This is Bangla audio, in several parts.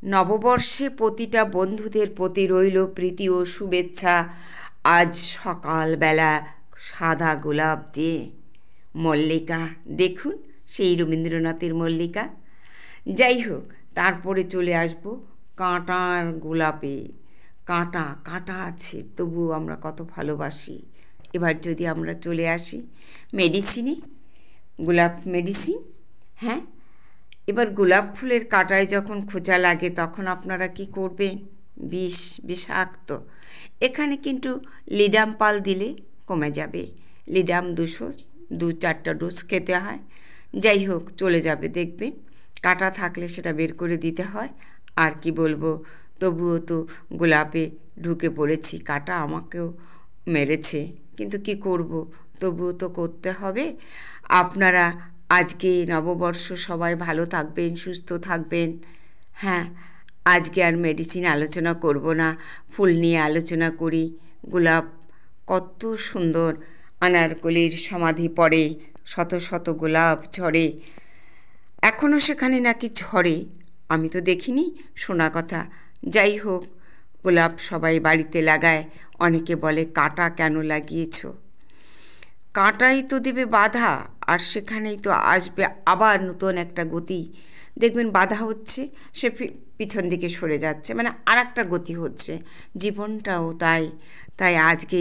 নববর্ষে প্রতিটা বন্ধুদের প্রতি রইল প্রীতি ও শুভেচ্ছা। আজ সকালবেলা সাদা গোলাপ দিয়ে মল্লিকা, দেখুন সেই রবীন্দ্রনাথের মল্লিকা। যাই হোক, তারপরে চলে আসব কাঁটার গোলাপে। কাঁটা কাঁটা আছে, তবুও আমরা কত ভালোবাসি। এবার যদি আমরা চলে আসি মেডিসিনে, গোলাপ মেডিসিন। হ্যাঁ, এবার গোলাপ ফুলের কাঁটায় যখন খোঁচা লাগে তখন আপনারা কি করবেন? বিষাক্ত। এখানে কিন্তু লিডাম পাল দিলে কমে যাবে। লিডাম 2-4টা ডোজ খেতে হয়। যাই হোক, চলে যাবে, দেখবেন। কাঁটা থাকলে সেটা বের করে দিতে হয়। আর কি বলবো, তবুও তো গোলাপে ঢুকে পড়েছি, কাঁটা আমাকেও মেরেছে, কিন্তু কি করব, তবুও তো করতে হবে। আপনারা আজকে নববর্ষ, সবাই ভালো থাকবেন, সুস্থ থাকবেন। হ্যাঁ, আজকে আর মেডিসিন আলোচনা করব না, ফুল নিয়ে আলোচনা করি। গোলাপ কত সুন্দর। আনারকলির সমাধি পড়ে, শত শত গোলাপ ঝরে। এখনও সেখানে নাকি ঝরে, আমি তো দেখিনি, শোনা কথা। যাই হোক, গোলাপ সবাই বাড়িতে লাগায়। অনেকে বলে কাঁটা কেন লাগিয়েছ? কাঁটাই তো দেবে বাধা, আর সেখানেই তো আসবে আবার নতুন একটা গতি। দেখবেন বাধা হচ্ছে, সে পিছন দিকে সরে যাচ্ছে, মানে আর একটা গতি হচ্ছে। জীবনটাও তাই। তাই আজকে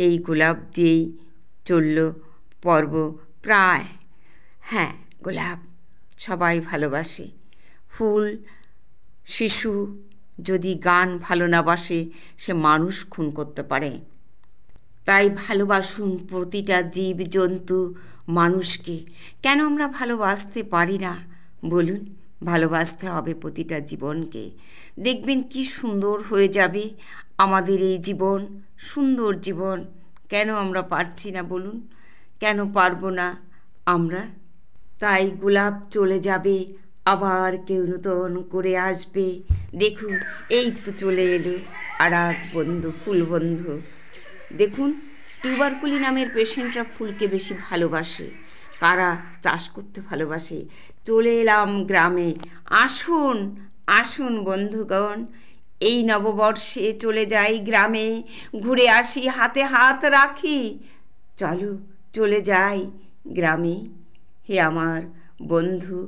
এই গোলাপ দিয়েই চলল পর্ব প্রায়। হ্যাঁ, গোলাপ সবাই ভালোবাসে। ফুল, শিশু যদি গান ভালো না বাসে, সে মানুষ খুন করতে পারে। তাই ভালোবাসুন প্রতিটা জীব জন্তু, মানুষকে। কেন আমরা ভালোবাসতে পারি না বলুন? ভালোবাসতে হবে প্রতিটা জীবনকে। দেখবেন কি সুন্দর হয়ে যাবে আমাদের এই জীবন, সুন্দর জীবন। কেন আমরা পারছি না বলুন? কেন পারবো না আমরা? তাই গোলাপ চলে যাবে, আবার কেউ নতুন করে আসবে। দেখুন, এই তো চলে এলো আর এক বন্ধু, ফুল বন্ধু। দেখুন, টিউবারকুলি নামের পেশেন্টরা ফুলকে বেশি ভালোবাসে। কারা চাষ করতে ভালোবাসে। চলে এলাম গ্রামে। আসুন আসুন বন্ধুগণ, এই নববর্ষে চলে যাই গ্রামে, ঘুরে আসি, হাতে হাত রাখি। চলো চলে যাই গ্রামে। হে আমার বন্ধু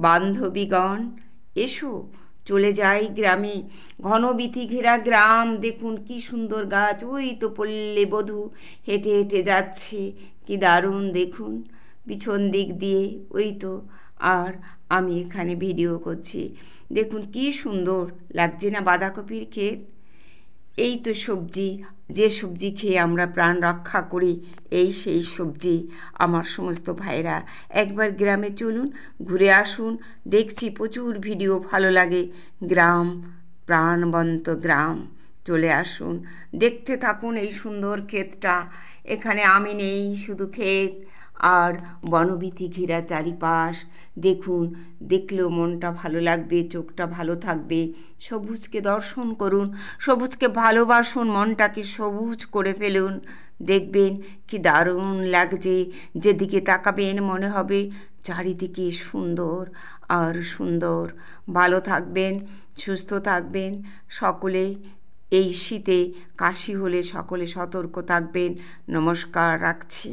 বান্ধবীগণ, এসো চলে যাই গ্রামে। ঘনবীথি ঘেরা গ্রাম, দেখুন কি সুন্দর গাছ। ওই তো পল্লী বধূ হেঁটে হেঁটে যাচ্ছে, কি দারুণ দেখুন পিছন দিক দিয়ে। ওই তো, আর আমি এখানে ভিডিও করছি। দেখুন কি সুন্দর লাগছে না বাঁধাকপির ক্ষেত? এই তো সবজি, যে সবজি খেয়ে আমরা প্রাণ রক্ষা করি, এই সেই সবজি। আমার সমস্ত ভাইরা একবার গ্রামে চলুন, ঘুরে আসুন। দেখছি প্রচুর ভিডিও ভালো লাগে। গ্রাম, প্রাণবন্ত গ্রাম, চলে আসুন, দেখতে থাকুন এই সুন্দর ক্ষেতটা। এখানে আমি নেই, শুধু ক্ষেত আর বনবীথি ঘেরা চারিপাশ। দেখুন, দেখলেও মনটা ভালো লাগবে, চোখটা ভালো থাকবে। সবুজকে দর্শন করুন, সবুজকে ভালোবাসুন, মনটাকে সবুজ করে ফেলুন। দেখবেন কি দারুণ লাগছে। যেদিকে তাকাবেন মনে হবে চারিদিকে সুন্দর আর সুন্দর। ভালো থাকবেন, সুস্থ থাকবেন সকলে। এই শীতে কাশি হলে সকলে সতর্ক থাকবেন। নমস্কার, রাখছি।